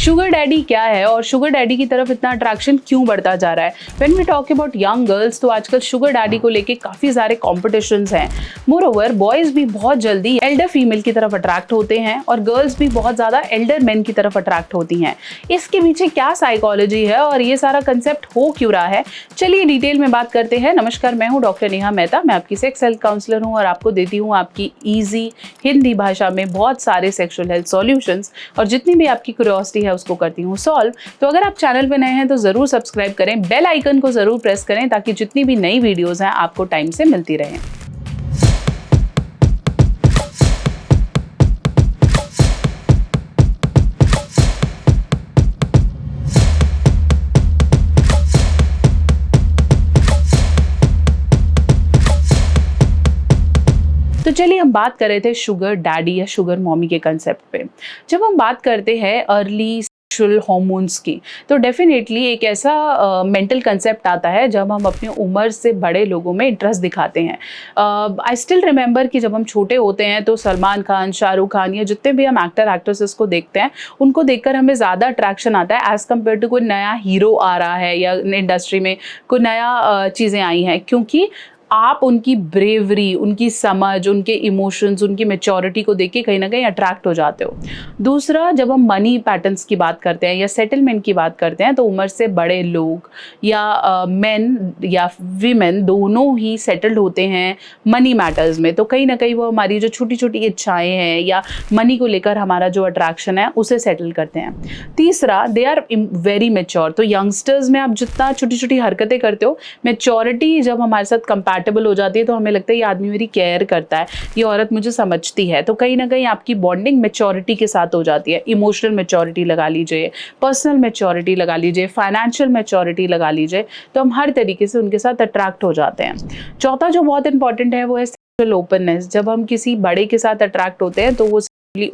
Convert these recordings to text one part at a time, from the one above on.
Sugar daddy क्या है और शुगर डैडी की तरफ इतना अट्रैक्शन क्यों बढ़ता जा रहा है? When we talk about young girls, तो आजकल शुगर डैडी को लेके काफ़ी सारे कॉम्पिटिशन्स हैं। मोरओवर बॉयज़ भी बहुत जल्दी एल्डर फीमेल की तरफ अट्रैक्ट होते हैं और गर्ल्स भी बहुत ज़्यादा एल्डर मैन की तरफ अट्रैक्ट होती हैं। इसके पीछे क्या साइकोलॉजी है और ये सारा कंसेप्ट हो क्यों रहा है, चलिए डिटेल में बात करते हैं। नमस्कार, मैं हूँ डॉक्टर नेहा मेहता। मैं आपकी सेक्स हेल्थ काउंसलर हूँ और आपको देती हूँ आपकी ईजी हिंदी भाषा में बहुत सारे सेक्सुअल हेल्थ सॉल्यूशंस, और जितनी भी आपकी क्यूरियोसिटी है उसको करती हूँ सॉल्व। तो अगर आप चैनल पे नए हैं तो ज़रूर सब्सक्राइब करें, बेल आइकन को ज़रूर प्रेस करें ताकि जितनी भी नई वीडियोज़ हैं आपको टाइम से मिलती रहें। तो चलिए हम बात कर रहे थे शुगर डैडी या शुगर मॉमी के कंसेप्ट पे। जब हम बात करते हैं अर्ली सेक्सुअल हार्मोन्स की, तो डेफिनेटली एक ऐसा मेंटल कंसेप्ट आता है जब हम अपनी उम्र से बड़े लोगों में इंटरेस्ट दिखाते हैं। आई स्टिल रिमेंबर कि जब हम छोटे होते हैं तो सलमान खान, शाहरुख खान या जितने भी हम एक्टर एक्ट्रेसेस को देखते हैं, उनको देखकर हमें ज़्यादा अट्रैक्शन आता है एज़ कम्पेयर टू कोई नया हीरो आ रहा है या इंडस्ट्री में कोई नया चीज़ें आई हैं, क्योंकि आप उनकी ब्रेवरी, उनकी समझ, उनके इमोशंस, उनकी मैच्योरिटी को देख के कहीं ना कहीं अट्रैक्ट हो जाते हो। दूसरा, जब हम मनी पैटर्न्स की बात करते हैं या सेटलमेंट की बात करते हैं, तो उम्र से बड़े लोग या मेन या वीमेन दोनों ही सेटल्ड होते हैं मनी मैटर्स में। तो कहीं ना कहीं वो हमारी जो छोटी छोटी इच्छाएं हैं या मनी को लेकर हमारा जो अट्रैक्शन है उसे सेटल करते हैं। तीसरा, दे आर वेरी मेच्योर। तो यंगस्टर्स में आप जितना छोटी छोटी हरकतें करते हो, मेच्योरिटी जब हमारे साथ कंपैटिबल हो जाती है तो हमें लगता है ये आदमी मेरी केयर करता है, ये औरत मुझे समझती है। तो कहीं ना कहीं आपकी बॉन्डिंग मेच्योरिटी के साथ हो जाती है। इमोशनल मेच्योरिटी लगा लीजिए, पर्सनल मेच्योरिटी लगा लीजिए, फाइनेंशियल मेच्योरिटी लगा लीजिए, तो हम हर तरीके से उनके साथ अट्रैक्ट हो जाते हैं। चौथा जो बहुत इंपॉर्टेंट है वो है सेक्सुअल ओपननेस। जब हम किसी बड़े के साथ अट्रैक्ट होते हैं तो वो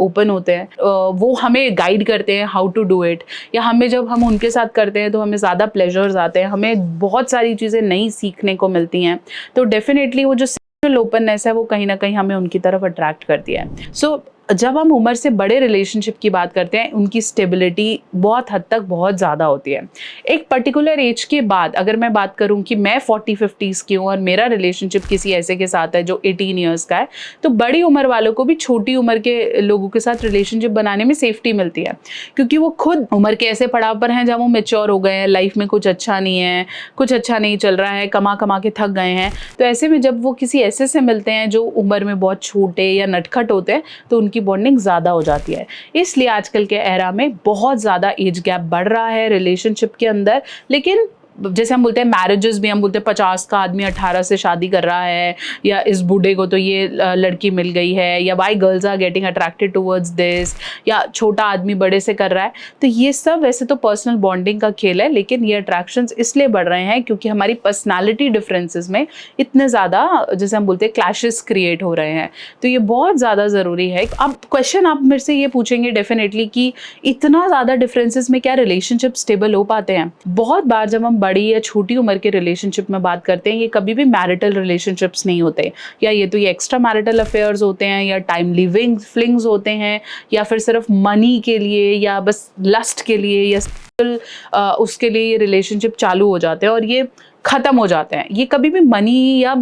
ओपन होते हैं, वो हमें गाइड करते हैं हाउ टू डू इट, या हमें जब हम उनके साथ करते हैं तो हमें ज़्यादा प्लेजर्स आते हैं, हमें बहुत सारी चीज़ें नई सीखने को मिलती हैं। तो डेफिनेटली वो जो सेक्सुअल ओपननेस है वो कहीं ना कहीं हमें उनकी तरफ अट्रैक्ट करती है। सो जब हम उम्र से बड़े रिलेशनशिप की बात करते हैं, उनकी स्टेबिलिटी बहुत हद तक बहुत ज़्यादा होती है। एक पर्टिकुलर एज के बाद, अगर मैं बात करूं कि मैं 40-50s की हूँ और मेरा रिलेशनशिप किसी ऐसे के साथ है जो 18 ईयर्स का है, तो बड़ी उम्र वालों को भी छोटी उम्र के लोगों के साथ रिलेशनशिप बनाने में सेफ्टी मिलती है, क्योंकि वो खुद उम्र के ऐसे पड़ाव पर हैं जहाँ वो मेच्योर हो गए हैं, लाइफ में कुछ अच्छा नहीं है, कुछ अच्छा नहीं चल रहा है, कमा कमा के थक गए हैं। तो ऐसे में जब वो किसी ऐसे से मिलते हैं जो उम्र में बहुत छोटे या नटखट होते हैं, तो उनकी बॉन्डिंग ज़्यादा हो जाती है। इसलिए आजकल के एरा में बहुत ज़्यादा एज गैप बढ़ रहा है रिलेशनशिप के अंदर। लेकिन जैसे हम बोलते हैं मैरिजेस भी, हम बोलते हैं 50 का आदमी 18 से शादी कर रहा है, या इस बूढ़े को तो ये लड़की मिल गई है, या why girls are getting attracted towards this, या छोटा आदमी बड़े से कर रहा है। तो ये सब वैसे तो पर्सनल बॉन्डिंग का खेल है, लेकिन ये अट्रैक्शंस इसलिए बढ़ रहे हैं क्योंकि हमारी पर्सनैलिटी डिफरेंसेस में इतने ज़्यादा, जैसे हम बोलते हैं, क्लैशेस क्रिएट हो रहे हैं। तो ये बहुत ज़्यादा ज़रूरी है। अब क्वेश्चन आप मेरे से ये पूछेंगे डेफिनेटली कि इतना ज़्यादा डिफरेंसेस में क्या रिलेशनशिप स्टेबल हो पाते हैं? बहुत बार जब हम बड़ी या छोटी उम्र के रिलेशनशिप में बात करते हैं, ये कभी भी मैरिटल रिलेशनशिप्स नहीं होते, या ये तो ये एक्स्ट्रा मैरिटल अफेयर्स होते हैं, या टाइम लिविंग फ्लिंग्स होते हैं, या फिर सिर्फ मनी के लिए या बस लस्ट के लिए या उसके लिए ये रिलेशनशिप चालू हो जाते हैं और ये ख़त्म हो जाते हैं। ये कभी भी मनी या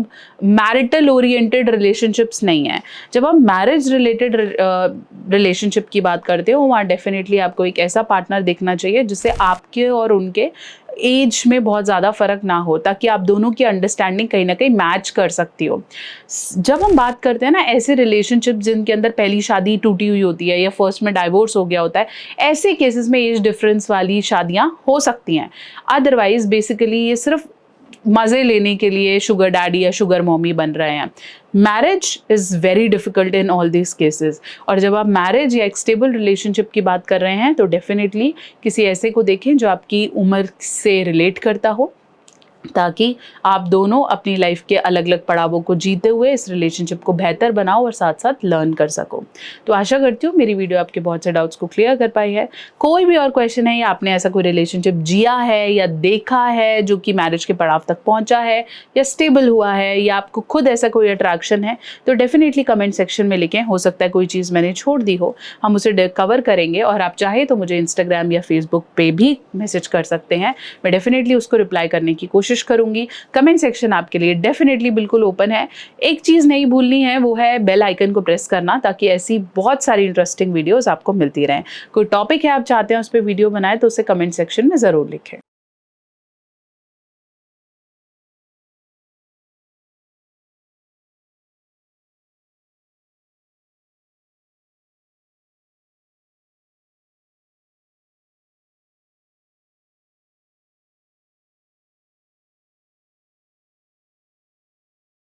मैरिटल ओरिएंटेड रिलेशनशिप्स नहीं है। जब आप मैरिज रिलेटेड रिलेशनशिप की बात करते हो, वहाँ डेफिनेटली आपको एक ऐसा पार्टनर देखना चाहिए जिससे आपके और उनके एज में बहुत ज़्यादा फ़र्क ना हो, ताकि आप दोनों की अंडरस्टैंडिंग कहीं ना कहीं मैच कर सकती हो। जब हम बात करते हैं ना ऐसे रिलेशनशिप जिनके अंदर पहली शादी टूटी हुई होती है या फर्स्ट में डाइवोर्स हो गया होता है, ऐसे केसेस में एज डिफरेंस वाली शादियाँ हो सकती हैं। अदरवाइज बेसिकली ये सिर्फ मज़े लेने के लिए शुगर डैडी या शुगर मॉमी बन रहे हैं। Marriage is very difficult in all this cases. और जब आप मैरिज या एक स्टेबल रिलेशनशिप की बात कर रहे हैं तो डेफिनेटली किसी ऐसे को देखें जो आपकी उम्र से रिलेट करता हो, ताकि आप दोनों अपनी लाइफ के अलग अलग पड़ावों को जीते हुए इस रिलेशनशिप को बेहतर बनाओ और साथ साथ लर्न कर सको। तो आशा करती हूँ मेरी वीडियो आपके बहुत से डाउट्स को क्लियर कर पाई है। कोई भी और क्वेश्चन है या आपने ऐसा कोई रिलेशनशिप जिया है या देखा है जो कि मैरिज के पड़ाव तक पहुंचा है या स्टेबल हुआ है, या आपको खुद ऐसा कोई अट्रैक्शन है, तो डेफिनेटली कमेंट सेक्शन में लिखें। हो सकता है कोई चीज़ मैंने छोड़ दी हो, हम उसे कवर करेंगे। और आप चाहे तो मुझे इंस्टाग्राम या फेसबुक पे भी मैसेज कर सकते हैं, मैं डेफिनेटली उसको रिप्लाई करने की कोशिश करूंगी। कमेंट सेक्शन आपके लिए डेफिनेटली बिल्कुल ओपन है। एक चीज नहीं भूलनी है, वो है बेल आइकन को प्रेस करना, ताकि ऐसी बहुत सारी इंटरेस्टिंग वीडियोस आपको मिलती रहें। कोई टॉपिक है आप चाहते हैं उस पर वीडियो बनाए तो उसे कमेंट सेक्शन में जरूर लिखें।